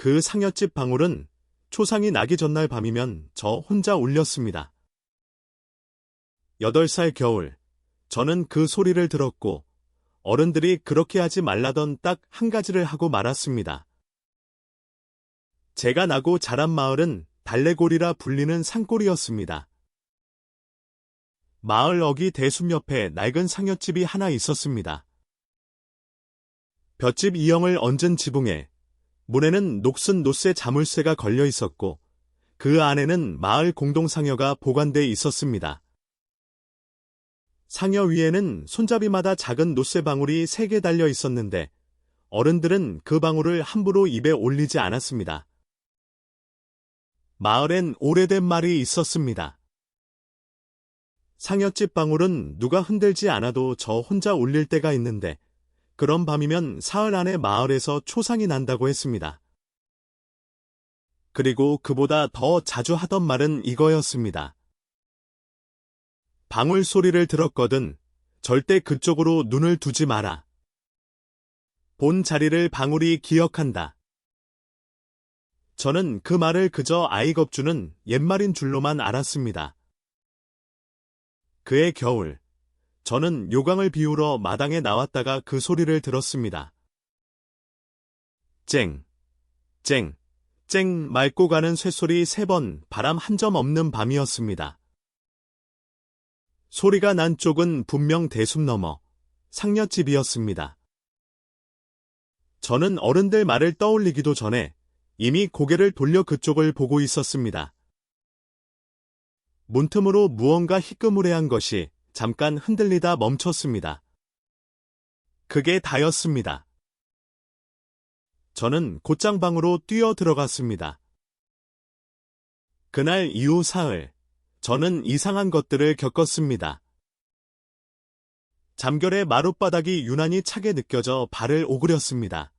그 상여집 방울은 초상이 나기 전날 밤이면 저 혼자 울렸습니다. 8살 겨울, 저는 그 소리를 들었고 어른들이 그렇게 하지 말라던 딱 한 가지를 하고 말았습니다. 제가 나고 자란 마을은 달래골이라 불리는 산골이었습니다. 마을 어귀 대숲 옆에 낡은 상여집이 하나 있었습니다. 볏짚 이형을 얹은 지붕에 문에는 녹슨 노쇠 자물쇠가 걸려 있었고 그 안에는 마을 공동상여가 보관돼 있었습니다. 상여 위에는 손잡이마다 작은 노쇠 방울이 3개 달려 있었는데 어른들은 그 방울을 함부로 입에 올리지 않았습니다. 마을엔 오래된 말이 있었습니다. 상여집 방울은 누가 흔들지 않아도 저 혼자 울릴 때가 있는데 그런 밤이면 사흘 안에 마을에서 초상이 난다고 했습니다. 그리고 그보다 더 자주 하던 말은 이거였습니다. 방울 소리를 들었거든 절대 그쪽으로 눈을 두지 마라. 본 자리를 방울이 기억한다. 저는 그 말을 그저 아이 겁주는 옛말인 줄로만 알았습니다. 그해 겨울, 저는 요강을 비우러 마당에 나왔다가 그 소리를 들었습니다. 쨍, 쨍, 쨍 맑고 가는 쇠소리 3번 바람 한 점 없는 밤이었습니다. 소리가 난 쪽은 분명 대숲 너머 상여집이었습니다. 저는 어른들 말을 떠올리기도 전에 이미 고개를 돌려 그쪽을 보고 있었습니다. 문틈으로 무언가 희끄무레한 것이 잠깐 흔들리다 멈췄습니다. 그게 다였습니다. 저는 곧장 방으로 뛰어 들어갔습니다. 그날 이후 사흘, 저는 이상한 것들을 겪었습니다. 잠결에 마룻바닥이 유난히 차게 느껴져 발을 오그렸습니다.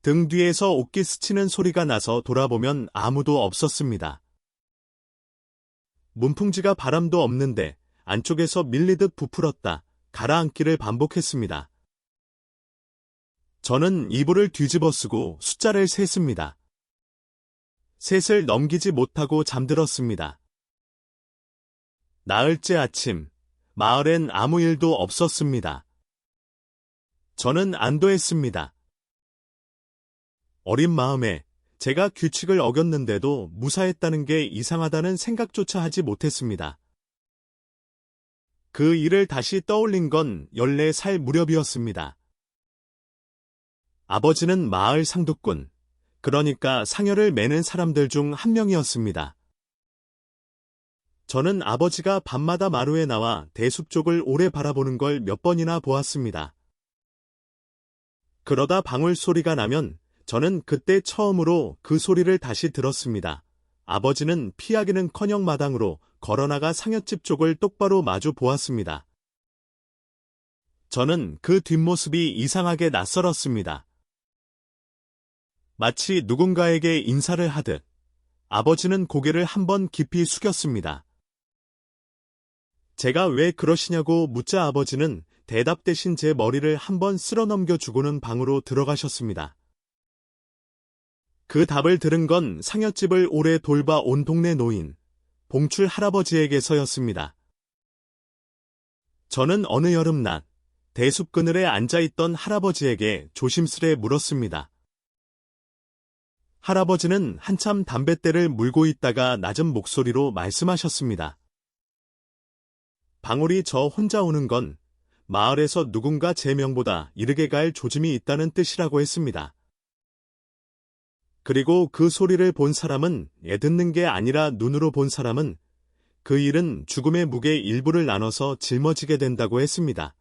등 뒤에서 옷깃 스치는 소리가 나서 돌아보면 아무도 없었습니다. 문풍지가 바람도 없는데 안쪽에서 밀리듯 부풀었다 가라앉기를 반복했습니다. 저는 이불을 뒤집어 쓰고 숫자를 셌습니다. 셋을 넘기지 못하고 잠들었습니다. 나흘째 아침, 마을엔 아무 일도 없었습니다. 저는 안도했습니다. 어린 마음에 제가 규칙을 어겼는데도 무사했다는 게 이상하다는 생각조차 하지 못했습니다. 그 일을 다시 떠올린 건 14살 무렵이었습니다. 아버지는 마을 상두꾼, 그러니까 상여를 매는 사람들 중 한 명이었습니다. 저는 아버지가 밤마다 마루에 나와 대숲 쪽을 오래 바라보는 걸 몇 번이나 보았습니다. 그러다 방울 소리가 나면 저는 그때 처음으로 그 소리를 다시 들었습니다. 아버지는 피하기는커녕 마당으로 걸어나가 상여집 쪽을 똑바로 마주 보았습니다. 저는 그 뒷모습이 이상하게 낯설었습니다. 마치 누군가에게 인사를 하듯 아버지는 고개를 한번 깊이 숙였습니다. 제가 왜 그러시냐고 묻자 아버지는 대답 대신 제 머리를 한번 쓸어넘겨 주고는 방으로 들어가셨습니다. 그 답을 들은 건 상여집을 오래 돌봐 온 동네 노인, 봉출 할아버지에게서였습니다. 저는 어느 여름낮, 대숲 그늘에 앉아있던 할아버지에게 조심스레 물었습니다. 할아버지는 한참 담뱃대를 물고 있다가 낮은 목소리로 말씀하셨습니다. 방울이 저 혼자 우는 건 마을에서 누군가 제 명보다 이르게 갈 조짐이 있다는 뜻이라고 했습니다. 그리고 그 소리를 본 사람은 애 듣는 게 아니라 눈으로 본 사람은 그 일은 죽음의 무게 일부를 나눠서 짊어지게 된다고 했습니다.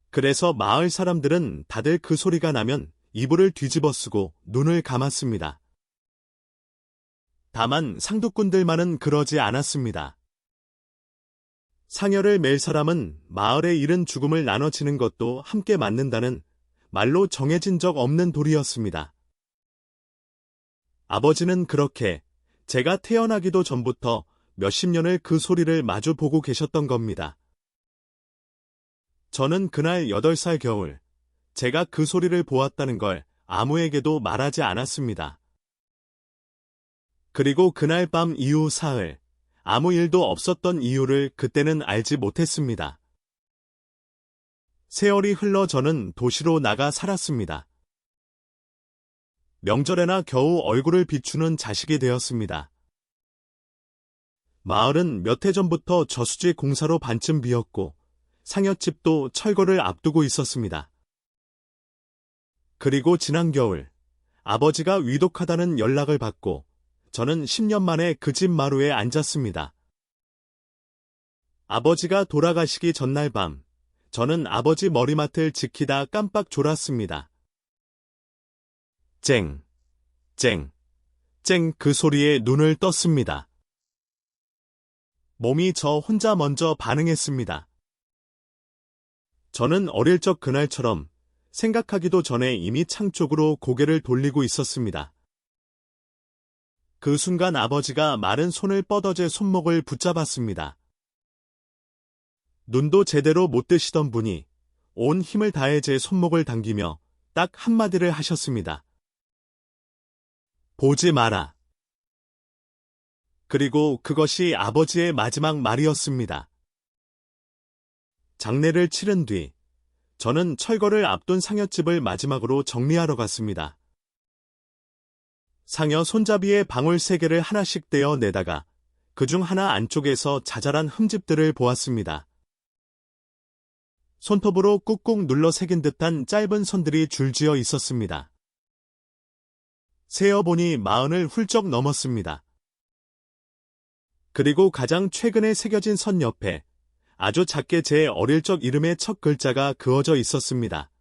그래서 마을 사람들은 다들 그 소리가 나면 이불을 뒤집어 쓰고 눈을 감았습니다. 다만 상두꾼들만은 그러지 않았습니다. 상여를 맬 사람은 마을에 이른 죽음을 나눠지는 것도 함께 맞는다는 말로 정해진 적 없는 도리였습니다. 아버지는 그렇게 제가 태어나기도 전부터 몇십 년을 그 소리를 마주 보고 계셨던 겁니다. 저는 그날 8살 겨울, 제가 그 소리를 보았다는 걸 아무에게도 말하지 않았습니다. 그리고 그날 밤 이후 사흘, 아무 일도 없었던 이유를 그때는 알지 못했습니다. 세월이 흘러 저는 도시로 나가 살았습니다. 명절에나 겨우 얼굴을 비추는 자식이 되었습니다. 마을은 몇 해 전부터 저수지 공사로 반쯤 비었고 상여집도 철거를 앞두고 있었습니다. 그리고 지난 겨울 아버지가 위독하다는 연락을 받고 저는 10년 만에 그 집 마루에 앉았습니다. 아버지가 돌아가시기 전날 밤 저는 아버지 머리맡을 지키다 깜빡 졸았습니다. 쨍, 쨍, 쨍 그 소리에 눈을 떴습니다. 몸이 저 혼자 먼저 반응했습니다. 저는 어릴 적 그날처럼 생각하기도 전에 이미 창 쪽으로 고개를 돌리고 있었습니다. 그 순간 아버지가 마른 손을 뻗어 제 손목을 붙잡았습니다. 눈도 제대로 못 뜨시던 분이 온 힘을 다해 제 손목을 당기며 딱 한마디를 하셨습니다. 보지 마라. 그리고 그것이 아버지의 마지막 말이었습니다. 장례를 치른 뒤 저는 철거를 앞둔 상여집을 마지막으로 정리하러 갔습니다. 상여 손잡이에 방울 3개를 하나씩 떼어 내다가 그중 하나 안쪽에서 자잘한 흠집들을 보았습니다. 손톱으로 꾹꾹 눌러 새긴 듯한 짧은 선들이 줄지어 있었습니다. 세어보니 40을 훌쩍 넘었습니다. 그리고 가장 최근에 새겨진 선 옆에 아주 작게 제 어릴 적 이름의 첫 글자가 그어져 있었습니다.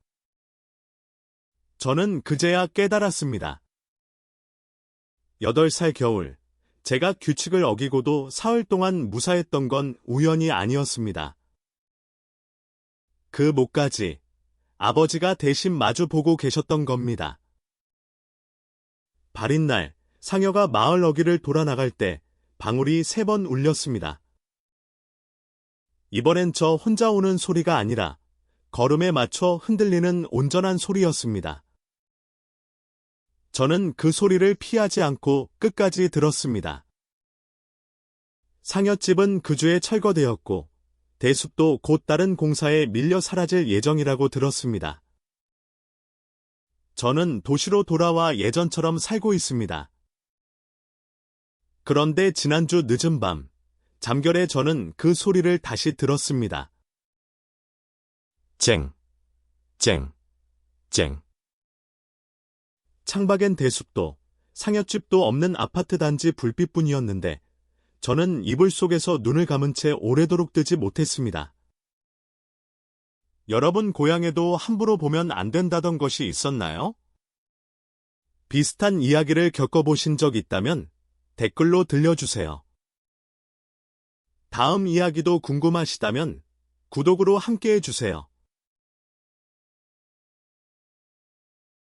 저는 그제야 깨달았습니다. 8살 겨울, 제가 규칙을 어기고도 사흘 동안 무사했던 건 우연이 아니었습니다. 그 목까지 아버지가 대신 마주보고 계셨던 겁니다. 발인 날 상여가 마을 어귀를 돌아 나갈 때 방울이 3번 울렸습니다. 이번엔 저 혼자 오는 소리가 아니라 걸음에 맞춰 흔들리는 온전한 소리였습니다. 저는 그 소리를 피하지 않고 끝까지 들었습니다. 상여집은 그 주에 철거되었고 대숲도 곧 다른 공사에 밀려 사라질 예정이라고 들었습니다. 저는 도시로 돌아와 예전처럼 살고 있습니다. 그런데 지난주 늦은 밤, 잠결에 저는 그 소리를 다시 들었습니다. 쨍, 쨍, 쨍. 창밖엔 대숲도 상여집도 없는 아파트 단지 불빛뿐이었는데 저는 이불 속에서 눈을 감은 채 오래도록 뜨지 못했습니다. 여러분 고향에도 함부로 보면 안 된다던 것이 있었나요? 비슷한 이야기를 겪어보신 적 있다면 댓글로 들려주세요. 다음 이야기도 궁금하시다면 구독으로 함께해 주세요.